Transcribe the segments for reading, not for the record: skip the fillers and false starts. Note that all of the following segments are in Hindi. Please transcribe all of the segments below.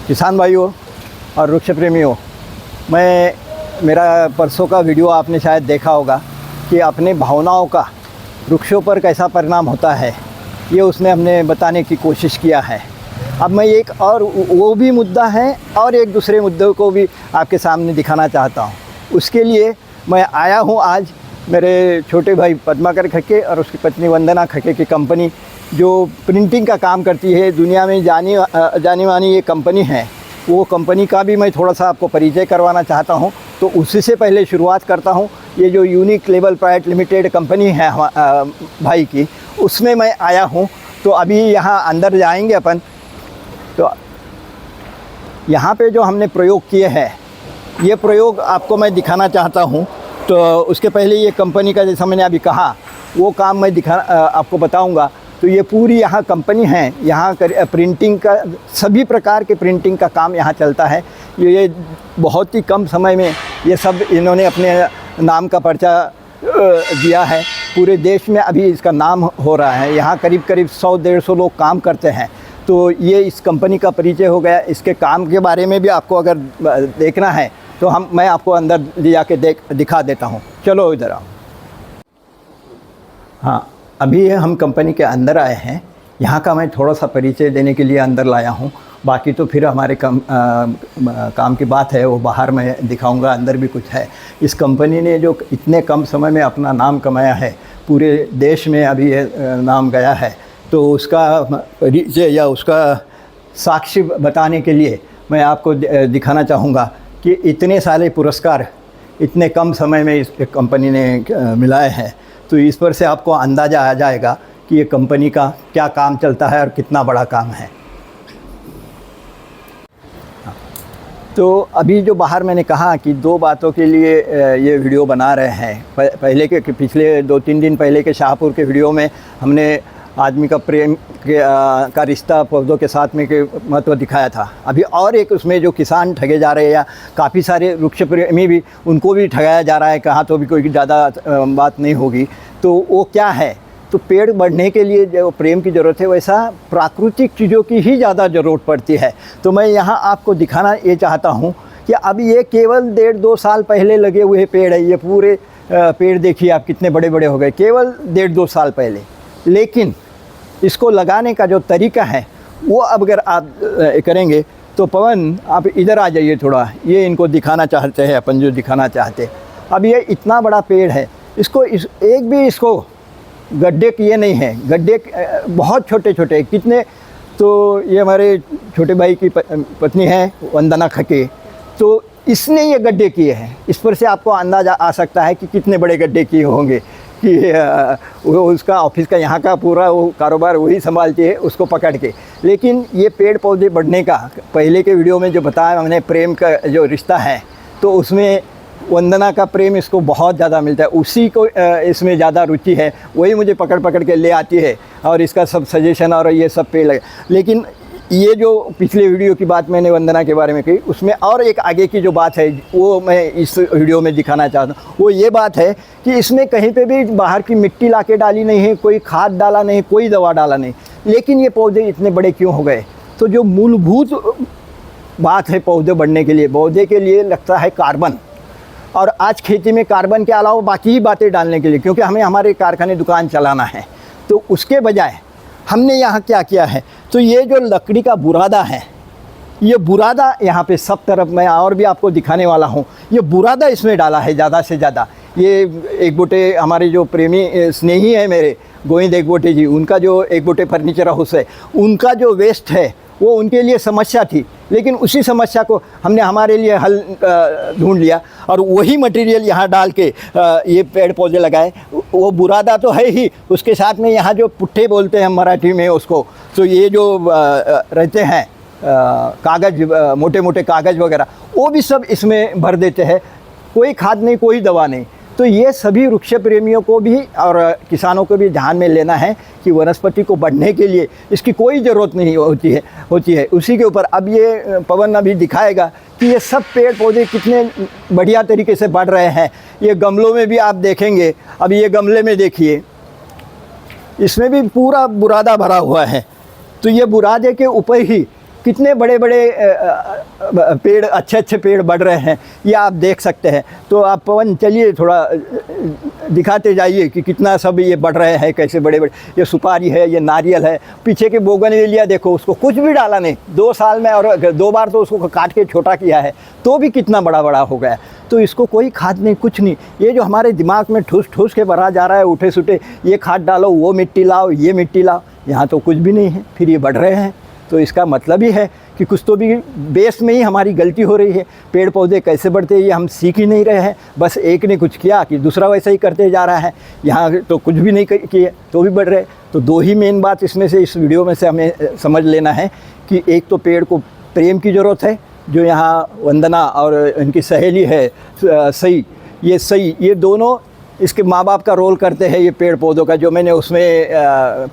किसान भाइयों और वृक्ष प्रेमियों, मेरा परसों का वीडियो आपने शायद देखा होगा कि अपने भावनाओं का वृक्षों पर कैसा परिणाम होता है, ये उसमें हमने बताने की कोशिश किया है। अब मैं एक और वो भी मुद्दा है और एक दूसरे मुद्दे को भी आपके सामने दिखाना चाहता हूँ। उसके लिए मैं आया हूँ आज मेरे छोटे भाई पद्माकर खक्के और उसकी पत्नी वंदना खक्के की कंपनी, जो प्रिंटिंग का काम करती है, दुनिया में जानी मानी ये कंपनी है। वो कंपनी का भी मैं थोड़ा सा आपको परिचय करवाना चाहता हूँ। तो उसी से पहले शुरुआत करता हूँ। ये जो unique label private limited company है भाई की, उसमें मैं आया हूँ। तो अभी यहाँ अंदर जाएंगे अपन। तो यहाँ पे जो हमने प्रयोग किए हैं, ये प्रयोग आपको मैं दिखाना चाहता हूँ। तो उसके पहले ये कंपनी का, जैसा मैंने अभी कहा, वो काम मैं आपको बताऊँगा। तो ये पूरी यहाँ कंपनी है, यहाँ प्रिंटिंग का, सभी प्रकार के प्रिंटिंग का काम यहाँ चलता है। ये बहुत ही कम समय में ये सब इन्होंने अपने नाम का पर्चा दिया है। पूरे देश में अभी इसका नाम हो रहा है। यहाँ करीब 100-150 लोग काम करते हैं। तो ये इस कंपनी का परिचय हो गया। इसके काम के बारे में भी आपको अगर देखना है तो मैं आपको अंदर ले जाके दिखा देता हूँ। चलो इधर आओ। हाँ, अभी हम कंपनी के अंदर आए हैं। यहाँ का मैं थोड़ा सा परिचय देने के लिए अंदर लाया हूँ। बाकी तो फिर हमारे काम की बात है, वो बाहर मैं दिखाऊंगा। अंदर भी कुछ है। इस कंपनी ने जो इतने कम समय में अपना नाम कमाया है, पूरे देश में अभी ये नाम गया है, तो उसका परिचय या उसका साक्ष्य बताने के लिए मैं आपको दिखाना चाहूँगा कि इतने सारे पुरस्कार इतने कम समय में इस कंपनी ने मिलाए हैं। तो इस पर से आपको अंदाज़ा आ जाएगा कि ये कंपनी का क्या काम चलता है और कितना बड़ा काम है। तो अभी जो बाहर मैंने कहा कि 2 बातों के लिए ये वीडियो बना रहे हैं। पिछले 2-3 दिन पहले के शाहपुर के वीडियो में हमने आदमी का प्रेम का रिश्ता पौधों के साथ में के महत्व दिखाया था। अभी और एक उसमें जो किसान ठगे जा रहे हैं, या काफ़ी सारे वृक्ष प्रेमी भी, उनको भी ठगाया जा रहा है। कहाँ तो भी कोई ज़्यादा बात नहीं होगी। तो वो क्या है, तो पेड़ बढ़ने के लिए जो प्रेम की ज़रूरत है, वैसा प्राकृतिक चीज़ों की ही ज़्यादा ज़रूरत पड़ती है। तो मैं यहाँ आपको दिखाना ये चाहता हूँ कि अब ये केवल 1.5-2 साल पहले लगे हुए पेड़ है। ये पूरे पेड़ देखिए आप कितने बड़े बड़े हो गए, केवल 1.5-2 साल पहले। लेकिन इसको लगाने का जो तरीका है, वो अब अगर आप करेंगे तो पवन आप इधर आ जाइए थोड़ा। ये इनको दिखाना चाहते हैं अपन, जो दिखाना चाहते। अब ये इतना बड़ा पेड़ है, इसको एक भी इसको गड्ढे किए नहीं हैं। गड्ढे बहुत छोटे छोटे कितने। तो ये हमारे छोटे भाई की पत्नी है वंदना खक्के, तो इसने ये गड्ढे किए हैं। इस पर से आपको अंदाज़ा आ सकता है कि कितने बड़े गड्ढे किए होंगे। कि वो उसका ऑफिस का यहाँ का पूरा वो कारोबार वही संभालती है, उसको पकड़ के। लेकिन ये पेड़ पौधे बढ़ने का, पहले के वीडियो में जो बताया हमने, प्रेम का जो रिश्ता है, तो उसमें वंदना का प्रेम इसको बहुत ज़्यादा मिलता है। उसी को इसमें ज़्यादा रुचि है, वही मुझे पकड़ के ले आती है और इसका सब सजेशन और ये सब पेड़ लगे। लेकिन ये जो पिछले वीडियो की बात मैंने वंदना के बारे में कही, उसमें और एक आगे की जो बात है, वो मैं इस वीडियो में दिखाना चाहता हूँ। वो ये बात है कि इसमें कहीं पे भी बाहर की मिट्टी लाके डाली नहीं है, कोई खाद डाला नहीं, कोई दवा डाला नहीं। लेकिन ये पौधे इतने बड़े क्यों हो गए? तो जो मूलभूत बात है पौधे बढ़ने के लिए, पौधे के लिए लगता है कार्बन। और आज खेती में कार्बन के अलावा बाकी ही बातें डालने के लिए, क्योंकि हमें हमारे कारखाने दुकान चलाना है, तो उसके बजाय हमने यहाँ क्या किया है, तो ये जो लकड़ी का बुरादा है, ये बुरादा यहाँ पे सब तरफ मैं और भी आपको दिखाने वाला हूँ। ये बुरादा इसमें डाला है ज़्यादा से ज़्यादा। ये एक बोटे हमारे जो प्रेमी स्नेही है मेरे गोविंद एक बोटे जी, उनका जो एक बोटे फर्नीचर हाउस है, उनका जो वेस्ट है वो उनके लिए समस्या थी। लेकिन उसी समस्या को हमने हमारे लिए हल ढूंढ लिया और वही मटेरियल यहाँ डाल के ये पेड़ पौधे लगाए। वो बुरादा तो है ही, उसके साथ में यहाँ जो पुट्ठे बोलते हैं मराठी में उसको, तो ये जो रहते हैं कागज़, मोटे मोटे कागज़ वगैरह, वो भी सब इसमें भर देते हैं। कोई खाद नहीं, कोई दवा नहीं। तो ये सभी वृक्ष प्रेमियों को भी और किसानों को भी ध्यान में लेना है कि वनस्पति को बढ़ने के लिए इसकी कोई ज़रूरत नहीं होती है। उसी के ऊपर अब ये पवन अभी दिखाएगा कि ये सब पेड़ पौधे कितने बढ़िया तरीके से बढ़ रहे हैं। ये गमलों में भी आप देखेंगे, अब ये गमले में देखिए, इसमें भी पूरा बुरादा भरा हुआ है। तो ये बुरादे के ऊपर ही कितने बड़े बड़े पेड़, अच्छे अच्छे पेड़ बढ़ रहे हैं, ये आप देख सकते हैं। तो आप पवन चलिए थोड़ा दिखाते जाइए कि कितना सब ये बढ़ रहे हैं, कैसे बड़े बड़े, ये सुपारी है, ये नारियल है, पीछे के बोगनवेलिया देखो, उसको कुछ भी डाला नहीं 2 साल में, और 2 बार तो उसको काट के छोटा किया है तो भी कितना बड़ा बड़ा हो गया। तो इसको कोई खाद नहीं, कुछ नहीं, ये जो हमारे दिमाग में ठूस ठूस के भरा जा रहा है, उठे सुठे, ये खाद डालो, वो मिट्टी लाओ, ये मिट्टी लाओ, यहाँ तो कुछ भी नहीं है, फिर ये बढ़ रहे हैं। तो इसका मतलब ही है कि कुछ तो भी बेस में ही हमारी गलती हो रही है। पेड़ पौधे कैसे बढ़ते हैं ये हम सीख ही नहीं रहे हैं, बस एक ने कुछ किया कि दूसरा वैसा ही करते जा रहा है। यहाँ तो कुछ भी नहीं किए तो भी बढ़ रहे। तो 2 ही मेन बात इसमें से, इस वीडियो में से हमें समझ लेना है कि एक तो पेड़ को प्रेम की ज़रूरत है, जो यहाँ वंदना और इनकी सहेली है सई, ये दोनों इसके माँ बाप का रोल करते हैं ये पेड़ पौधों का, जो मैंने उसमें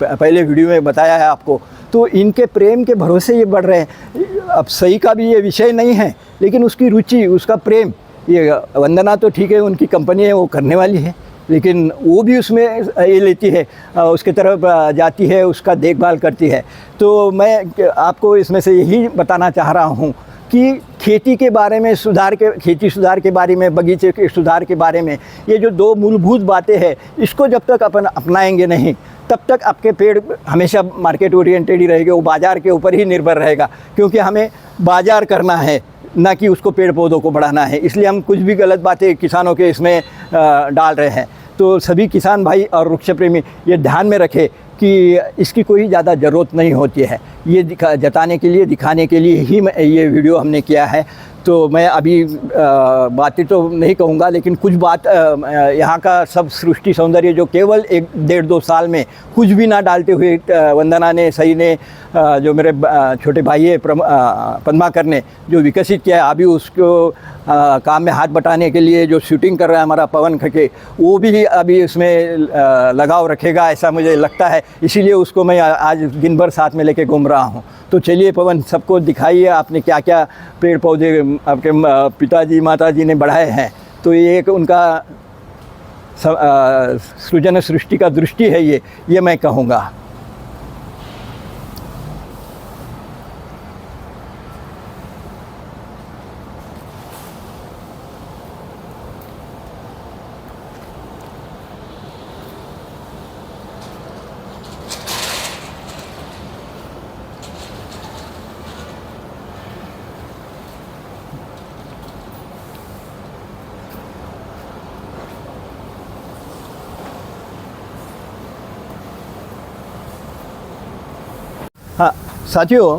पहले वीडियो में बताया है आपको। तो इनके प्रेम के भरोसे ये बढ़ रहे हैं। अब सही का भी ये विषय नहीं है, लेकिन उसकी रुचि, उसका प्रेम, ये वंदना तो ठीक है, उनकी कंपनी है, वो करने वाली है, लेकिन वो भी उसमें ये लेती है, उसके तरफ जाती है, उसका देखभाल करती है। तो मैं आपको इसमें से यही बताना चाह रहा हूँ कि खेती के बारे में, खेती सुधार के बारे में, बगीचे के सुधार के बारे में, ये जो 2 मूलभूत बातें हैं, इसको जब तक अपन अपनाएंगे नहीं, तब तक आपके पेड़ हमेशा मार्केट ओरिएंटेड ही रहेंगे, वो बाज़ार के ऊपर ही निर्भर रहेगा, क्योंकि हमें बाज़ार करना है, ना कि उसको पेड़ पौधों को बढ़ाना है। इसलिए हम कुछ भी गलत बातें किसानों के इसमें डाल रहे हैं। तो सभी किसान भाई और वृक्ष प्रेमी ये ध्यान में रखें कि इसकी कोई ज़्यादा ज़रूरत नहीं होती है। ये जताने के लिए, दिखाने के लिए ही ये वीडियो हमने किया है। तो मैं अभी बातें तो नहीं कहूँगा, लेकिन कुछ बात यहाँ का सब सृष्टि सौंदर्य जो केवल 1-1.5-2 साल में कुछ भी ना डालते हुए वंदना ने, सई ने, जो मेरे छोटे भाई है पद्माकर ने जो विकसित किया है, अभी उसको काम में हाथ बटाने के लिए जो शूटिंग कर रहा है हमारा पवन खके, वो भी अभी उसमें लगाव रखेगा ऐसा मुझे लगता है। इसीलिए उसको मैं आज दिन भर साथ में लेके घूम रहा हूँ। तो चलिए पवन, सबको दिखाइए आपने क्या क्या पेड़ पौधे आपके पिताजी माताजी ने बढ़ाए हैं। तो ये एक उनका सृजन सृष्टि का दृष्टि है ये मैं कहूँगा। हाँ साथियों,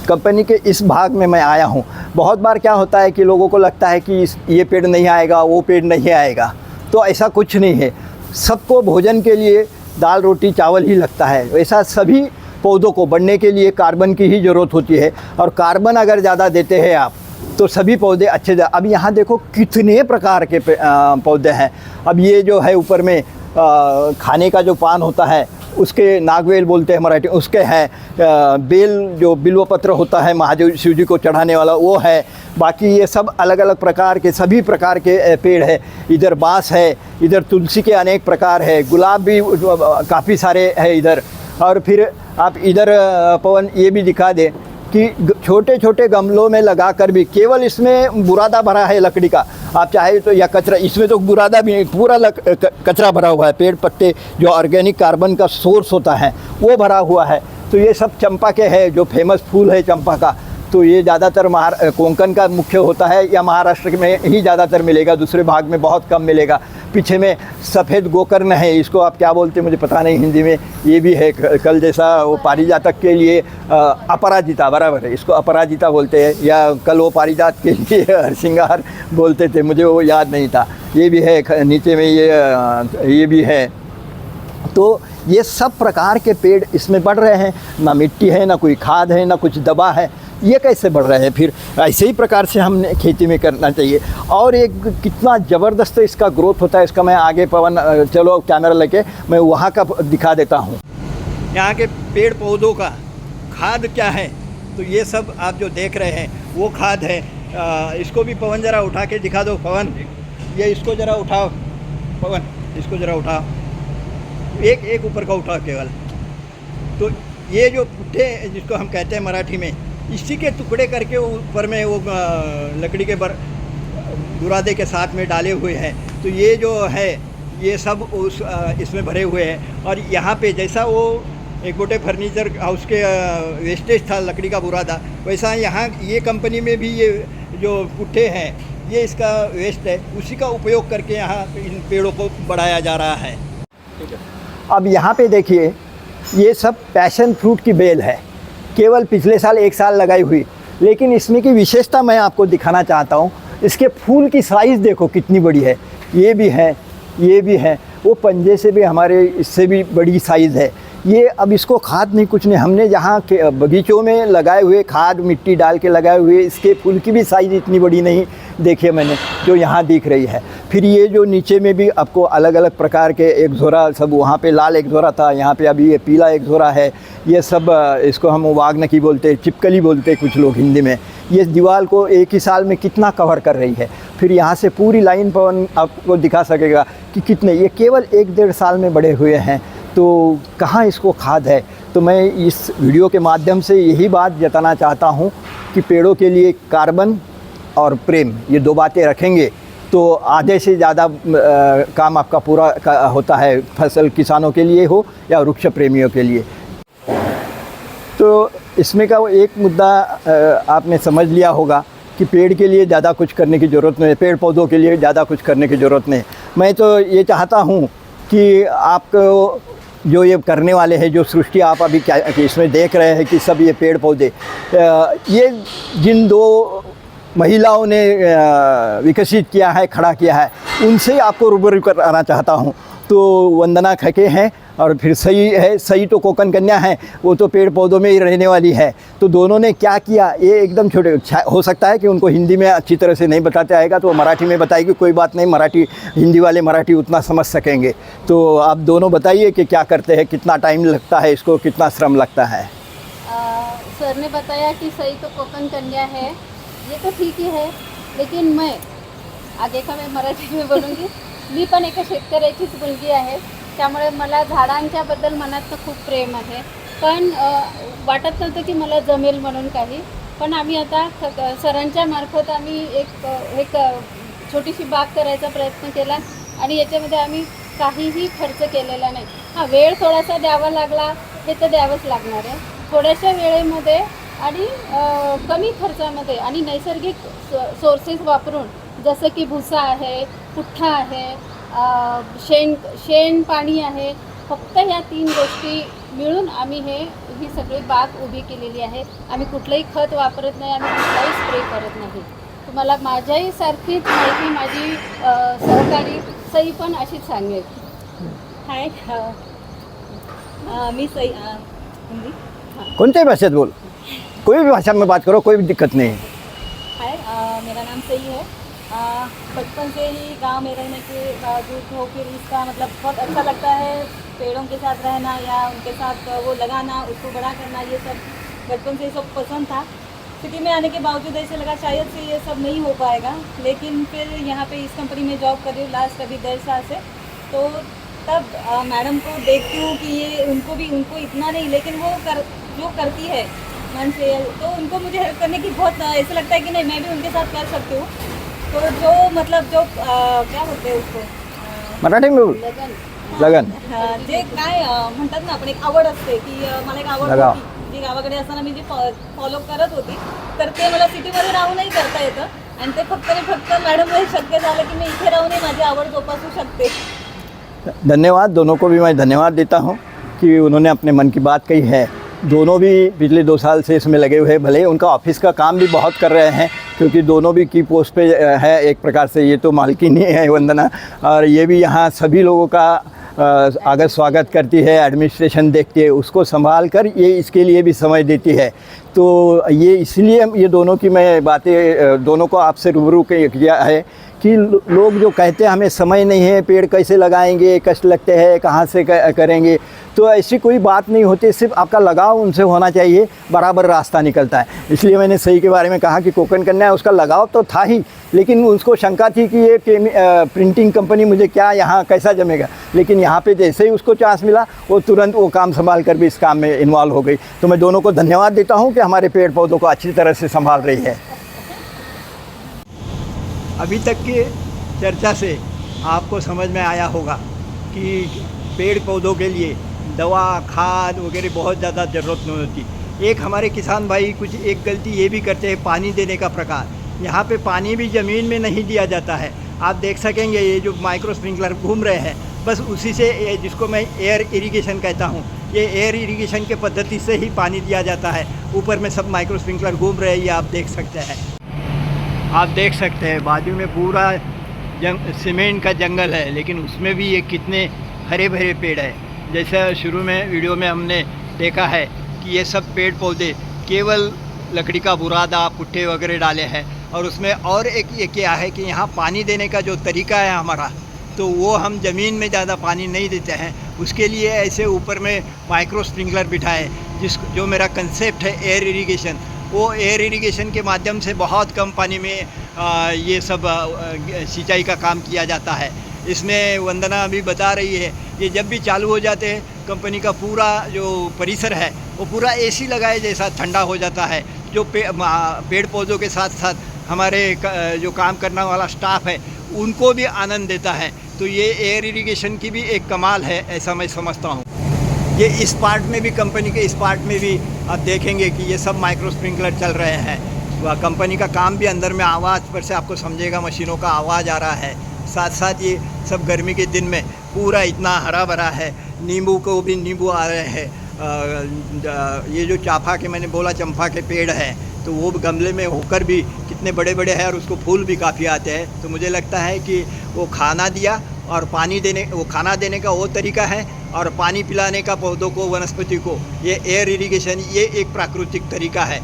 कंपनी के इस भाग में मैं आया हूँ। बहुत बार क्या होता है कि लोगों को लगता है कि ये पेड़ नहीं आएगा, वो पेड़ नहीं आएगा। तो ऐसा कुछ नहीं है। सबको भोजन के लिए दाल रोटी चावल ही लगता है। वैसा सभी पौधों को बढ़ने के लिए कार्बन की ही ज़रूरत होती है, और कार्बन अगर ज़्यादा देते हैं आप तो सभी पौधे अच्छे। अब यहाँ देखो कितने प्रकार के पौधे हैं। अब ये जो है ऊपर में खाने का जो पान होता है उसके नागवेल बोलते हैं मराठी, उसके हैं। बेल जो बिल्वपत्र होता है महादेव शिव जी को चढ़ाने वाला, वो है। बाकी ये सब अलग अलग प्रकार के, सभी प्रकार के पेड़ है। इधर बांस है, इधर तुलसी के अनेक प्रकार है, गुलाब भी काफ़ी सारे है इधर। और फिर आप इधर पवन ये भी दिखा दे कि छोटे छोटे गमलों में लगाकर भी, केवल इसमें बुरादा भरा है लकड़ी का, आप चाहे तो, या कचरा, इसमें तो बुरादा भी पूरा कचरा भरा हुआ है। पेड़ पत्ते जो ऑर्गेनिक कार्बन का सोर्स होता है वो भरा हुआ है। तो ये सब चंपा के है, जो फेमस फूल है चंपा का। तो ये ज़्यादातर कोंकण का मुख्य होता है, या महाराष्ट्र में ही ज़्यादातर मिलेगा, दूसरे भाग में बहुत कम मिलेगा। पीछे में सफ़ेद गोकर्ण है, इसको आप क्या बोलते हैं मुझे पता नहीं हिंदी में। ये भी है कल जैसा, वो पारिजातक के लिए अपराजिता, बराबर है, इसको अपराजिता बोलते हैं, या कल वो पारिजात के लिए हरसिंगार बोलते थे, मुझे वो याद नहीं था। ये भी है नीचे में, ये भी है। तो ये सब प्रकार के पेड़ इसमें बढ़ रहे हैं। ना मिट्टी है, ना कोई खाद है, ना कुछ दवा है। ये कैसे बढ़ रहे हैं? फिर ऐसे ही प्रकार से हमने खेती में करना चाहिए। और एक कितना ज़बरदस्त इसका ग्रोथ होता है, इसका मैं आगे पवन चलो कैमरा लेके मैं वहाँ का दिखा देता हूँ। यहाँ के पेड़ पौधों का खाद क्या है, तो ये सब आप जो देख रहे हैं वो खाद है। इसको भी पवन ज़रा उठा के दिखा दो पवन, ये इसको ज़रा उठाओ पवन, इसको ज़रा उठाओ, एक ऊपर का उठाओ केवल। तो ये जो पुट्ठे जिसको हम कहते हैं मराठी में, इसी के टुकड़े करके ऊपर में वो लकड़ी के बुरादे के साथ में डाले हुए हैं। तो ये जो है ये सब उस इसमें भरे हुए हैं। और यहाँ पे जैसा वो एक गोटे फर्नीचर हाउस के वेस्टेज था लकड़ी का बुरादा, वैसा यहाँ ये कंपनी में भी ये जो पुट्ठे हैं ये इसका वेस्ट है, उसी का उपयोग करके यहाँ इन पेड़ों को बढ़ाया जा रहा है। अब यहाँ पे देखिए ये सब पैशन फ्रूट की बेल है, केवल पिछले साल 1 साल लगाई हुई। लेकिन इसमें की विशेषता मैं आपको दिखाना चाहता हूँ, इसके फूल की साइज़ देखो कितनी बड़ी है। ये भी है, ये भी है, वो पंजे से भी हमारे इससे भी बड़ी साइज़ है। ये अब इसको खाद नहीं कुछ नहीं, हमने जहाँ के बगीचों में लगाए हुए खाद मिट्टी डाल के लगाए हुए, इसके फूल की भी साइज़ इतनी बड़ी नहीं देखी मैंने जो यहाँ दिख रही है। फिर ये जो नीचे में भी आपको अलग अलग प्रकार के एक झोरा, सब वहाँ पे लाल एक झोरा था, यहाँ पे अभी ये पीला एक झोरा है। ये सब इसको हम वागनकी बोलते, चिपकली बोलते कुछ लोग हिंदी में। ये दीवार को एक ही साल में कितना कवर कर रही है। फिर यहाँ से पूरी लाइन पर आपको दिखा सकेगा कि कितने, ये केवल 1-1.5 साल में बड़े हुए हैं। तो कहाँ इसको खाद है। तो मैं इस वीडियो के माध्यम से यही बात जताना चाहता हूँ कि पेड़ों के लिए कार्बन और प्रेम, ये 2 बातें रखेंगे तो आधे से ज़्यादा काम आपका पूरा होता है, फसल किसानों के लिए हो या वृक्ष प्रेमियों के लिए। तो इसमें का वो एक मुद्दा आपने समझ लिया होगा कि पेड़ के लिए ज़्यादा कुछ करने की ज़रूरत नहीं, पेड़ पौधों के लिए ज़्यादा कुछ करने की ज़रूरत नहीं। मैं तो ये चाहता हूँ कि आपको जो ये करने वाले हैं, जो सृष्टि आप अभी क्या इसमें देख रहे हैं कि सब ये पेड़ पौधे, ये जिन 2 महिलाओं ने विकसित किया है, खड़ा किया है, उनसे आपको रूबरू कराना चाहता हूँ। तो वंदना खके हैं और फिर सई है, सई तो कोकन कन्या है, वो तो पेड़ पौधों में ही रहने वाली है। तो दोनों ने क्या किया, ये एकदम छोटे, हो सकता है कि उनको हिंदी में अच्छी तरह से नहीं बताते आएगा तो वो मराठी में बताएगी, कोई बात नहीं, मराठी हिंदी वाले मराठी उतना समझ सकेंगे। तो आप दोनों बताइए कि क्या करते हैं, कितना टाइम लगता है इसको, कितना श्रम लगता है। सर ने बताया कि सई तो कोकण कन्या है, ये तो ठीक ही है, लेकिन मैं आगे का मैं मराठी में बोलूँगी। मी पण एका शेतकऱ्याचीच मुलगी आहे, त्यामुळे मला झाडांच्याबद्दल मनात खूप प्रेम आहे। पण वाटत नव्हतं की मला जमेल म्हणून काही, पण आम्ही आता सरांच्या मार्फत आम्ही एक छोटीशी बाग करायचा प्रयत्न केला आणि याच्यामध्ये आम्ही काहीही खर्च केलेला नाही। हां, वेळ थोडासा द्यावा लागला, हे तर द्यावंच लागणार आहे। थोड्याशा वेळेमध्ये आणि कमी खर्चामध्ये आणि नैसर्गिक सोर्सेस वापरून, जसं की भुसा आहे, पुठ्ठा आहे, शेण पाणी आहे, फक्त ह्या 3 गोष्टी मिळून आम्ही ही सगळी बाग उभी केलेली आहे। आम्ही कुठलंही खत वापरत नाही, आम्ही कुठलाही स्प्रे करत नाही। तुम्हाला माझ्याही सारखीच माहिती माझी सहकारी सई पण अशीच सांगेल। हाय, मी सई हिंदी, कौन-सी भाषा बोल, कोई भी भाषा में बात करो, कोई भी दिक्कत नहीं है। हाय, मेरा नाम सई है। बचपन से ही गांव में रहने के बावजूद हो, फिर इसका मतलब बहुत अच्छा लगता है पेड़ों के साथ रहना या उनके साथ वो लगाना, उसको बड़ा करना, ये सब बचपन से सब पसंद था। सिटी में आने के बावजूद ऐसे लगा शायद से ये सब नहीं हो पाएगा, लेकिन फिर यहाँ पे इस कंपनी में जॉब कर रही हूँ लास्ट अभी 1.5 साल से। तो तब मैडम को देखती हूँ कि ये उनको इतना नहीं, लेकिन वो जो करती है मन से, तो उनको मुझे हेल्प करने की बहुत ऐसा लगता है कि नहीं, मैं भी उनके साथ कर सकती हूँ। तो जो मतलब जो क्या बोलते हैं उसको मराठी में बोल, लगन, जे काय म्हणतात ना, आपण एक आवड असते की मला एक आवड होती जी गावाकडे असताना मी जी फॉलो करत होती, तर ते मला सिटीमध्ये राहूनही करता येतं आणि ते फक्त मॅडममुळे शक्य झालं की मी इथे राहूनही माझी आवड जोपासू शकते। धन्यवाद, दोनों को भी मैं धन्यवाद देता हूँ कि उन्होंने अपने मन की बात कही है। दोनों भी पिछले 2 साल से इसमें लगे हुए, भले उनका ऑफिस का काम भी बहुत कर रहे हैं क्योंकि दोनों भी की पोस्ट पे है एक प्रकार से। ये तो मालकिन ही है वंदना, और ये भी यहाँ सभी लोगों का अगर स्वागत करती है, एडमिनिस्ट्रेशन देखती है, उसको संभाल कर ये इसके लिए भी समय देती है। तो ये इसलिए ये दोनों की मैं बातें दोनों को आपसे रूबरू किया है कि लोग जो कहते हैं हमें समय नहीं है, पेड़ कैसे लगाएंगे, कष्ट लगते हैं, कहाँ से करेंगे, तो ऐसी कोई बात नहीं होती। सिर्फ आपका लगाव उनसे होना चाहिए, बराबर रास्ता निकलता है। इसलिए मैंने सही के बारे में कहा कि कोकण कन्या उसका लगाव तो था ही, लेकिन उसको शंका थी कि ये प्रिंटिंग कंपनी मुझे क्या यहाँ कैसा जमेगा। लेकिन यहाँ पे जैसे ही उसको चांस मिला वो तुरंत वो काम संभाल कर भी इस काम में इन्वॉल्व हो गई। तो मैं दोनों को धन्यवाद देता हूँ कि हमारे पेड़ पौधों को अच्छी तरह से संभाल रही है। अभी तक की चर्चा से आपको समझ में आया होगा कि पेड़ पौधों के लिए दवा खाद वगैरह बहुत ज़्यादा ज़रूरत नहीं होती। एक हमारे किसान भाई कुछ एक गलती ये भी करते हैं, पानी देने का प्रकार। यहाँ पे पानी भी ज़मीन में नहीं दिया जाता है। आप देख सकेंगे ये जो माइक्रो स्प्रिंकलर घूम रहे हैं, बस उसी से जिसको मैं एयर इरिगेशन कहता हूँ, ये एयर इरिगेशन के पद्धति से ही पानी दिया जाता है। ऊपर में सब माइक्रो स्प्रिंकलर घूम रहे हैं, ये आप देख सकते हैं। आप देख सकते हैं बाजू में पूरा सीमेंट का जंगल है, लेकिन उसमें भी ये कितने हरे भरे पेड़ है। जैसे शुरू में वीडियो में हमने देखा है कि ये सब पेड़ पौधे केवल लकड़ी का बुरादा पुट्ठे वगैरह डाले हैं। और उसमें और एक ये क्या है कि यहाँ पानी देने का जो तरीका है हमारा, तो वो हम ज़मीन में ज़्यादा पानी नहीं देते हैं। उसके लिए ऐसे ऊपर में माइक्रो स्प्रिंकलर बिठाए, जो मेरा कंसेप्ट है एयर इरिगेशन, वो एयर इरिगेशन के माध्यम से बहुत कम पानी में ये सब सिंचाई का काम किया जाता है। इसमें वंदना अभी बता रही है, ये जब भी चालू हो जाते हैं कंपनी का पूरा जो परिसर है वो पूरा एसी लगाए जैसा ठंडा हो जाता है। जो पेड़ पौधों के साथ साथ हमारे जो काम करने वाला स्टाफ है उनको भी आनंद देता है। तो ये एयर इरिगेशन की भी एक कमाल है, ऐसा मैं समझता हूँ। ये इस पार्ट में भी, कंपनी के इस पार्ट में भी आप देखेंगे कि ये सब माइक्रो स्प्रिंकलर चल रहे हैं। वह कंपनी का काम भी अंदर में आवाज़ पर से आपको समझेगा, मशीनों का आवाज़ आ रहा है। साथ साथ ये सब गर्मी के दिन में पूरा इतना हरा भरा है। नींबू को भी नींबू आ रहे हैं। ये जो चाफा के मैंने बोला चंपा के पेड़ हैं, तो वो गमले में होकर भी कितने बड़े बड़े हैं और उसको फूल भी काफ़ी आते हैं। तो मुझे लगता है कि वो खाना दिया और पानी देने, वो खाना देने का वो तरीका है, और पानी पिलाने का पौधों को, वनस्पति को, ये एयर इरिगेशन, ये एक प्राकृतिक तरीका है।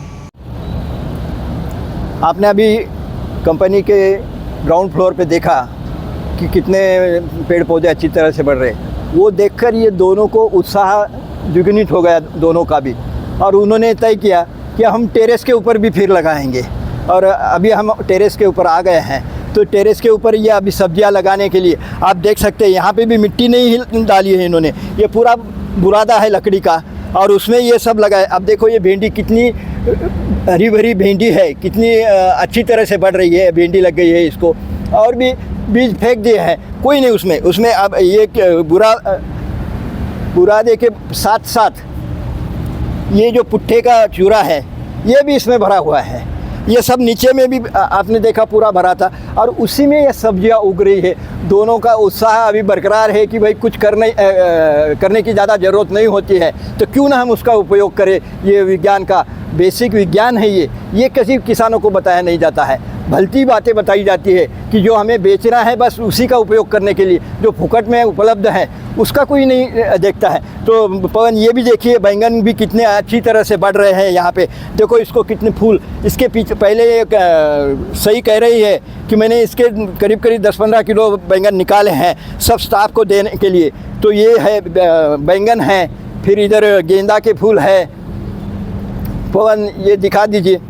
आपने अभी कंपनी के ग्राउंड फ्लोर पे देखा कि कितने पेड़ पौधे अच्छी तरह से बढ़ रहे हैं। वो देखकर ये दोनों को उत्साह द्विगुणित हो गया, दोनों का भी। और उन्होंने तय किया कि हम टेरेस के ऊपर भी फिर लगाएंगे। और अभी हम टेरेस के ऊपर आ गए हैं। तो टेरेस के ऊपर ये अभी सब्जियां लगाने के लिए आप देख सकते हैं, यहाँ पे भी मिट्टी नहीं डाली है इन्होंने। ये पूरा बुरादा है लकड़ी का और उसमें ये सब लगाए। अब देखो ये भिंडी कितनी हरी भरी भिंडी है, कितनी अच्छी तरह से बढ़ रही है। भिंडी लग गई है इसको, और भी बीज फेंक दिए हैं, कोई नहीं उसमें। अब ये बुरादे के साथ साथ ये जो पुट्ठे का चूरा है ये भी इसमें भरा हुआ है। ये सब नीचे में भी आपने देखा पूरा भरा था, और उसी में ये सब्जियां उग रही है। दोनों का उत्साह अभी बरकरार है कि भाई कुछ करने की ज़्यादा ज़रूरत नहीं होती है, तो क्यों ना हम उसका उपयोग करें। ये विज्ञान का बेसिक विज्ञान है। ये किसी किसानों को बताया नहीं जाता है। भलती बातें बताई जाती है कि जो हमें बेचना है बस उसी का उपयोग करने के लिए, जो फुकट में उपलब्ध है उसका कोई नहीं देखता है। तो पवन, ये भी देखिए बैंगन भी कितने अच्छी तरह से बढ़ रहे हैं। यहाँ पे देखो इसको कितने फूल, इसके पीछे पहले एक सही कह रही है कि मैंने इसके करीब 10-15 किलो बैंगन निकाले हैं सब स्टाफ को देने के लिए। तो ये है बैंगन है, फिर इधर गेंदा के फूल है। पवन, ये दिखा दीजिए,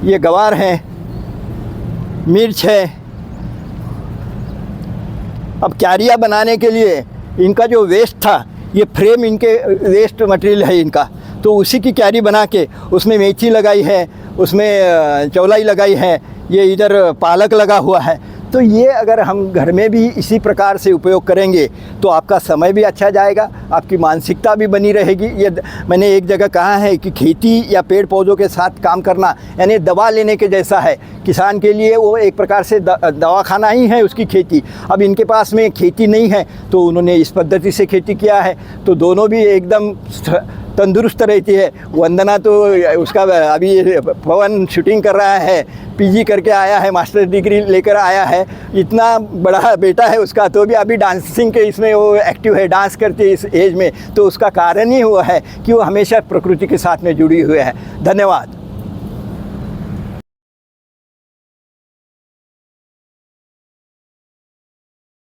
ये गवार है, मिर्च है। अब क्यारियाँ बनाने के लिए इनका जो वेस्ट था, ये फ्रेम इनके वेस्ट मटेरियल है इनका, तो उसी की क्यारी बना के उसमें मेथी लगाई है, उसमें चौलाई लगाई है, ये इधर पालक लगा हुआ है। तो ये अगर हम घर में भी इसी प्रकार से उपयोग करेंगे तो आपका समय भी अच्छा जाएगा, आपकी मानसिकता भी बनी रहेगी। ये मैंने एक जगह कहा है कि खेती या पेड़ पौधों के साथ काम करना यानी दवा लेने के जैसा है। किसान के लिए वो एक प्रकार से दवाखाना ही है उसकी खेती। अब इनके पास में खेती नहीं है तो उन्होंने इस पद्धति से खेती किया है, तो दोनों भी एकदम तंदुरुस्त रहती है। वंदना तो उसका अभी पवन शूटिंग कर रहा है, पीजी करके आया है, मास्टर डिग्री लेकर आया है, इतना बड़ा बेटा है उसका, तो भी अभी डांसिंग के इसमें वो एक्टिव है, डांस करती है इस एज में। तो उसका कारण ही हुआ है कि वो हमेशा प्रकृति के साथ में जुड़ी हुई है। धन्यवाद।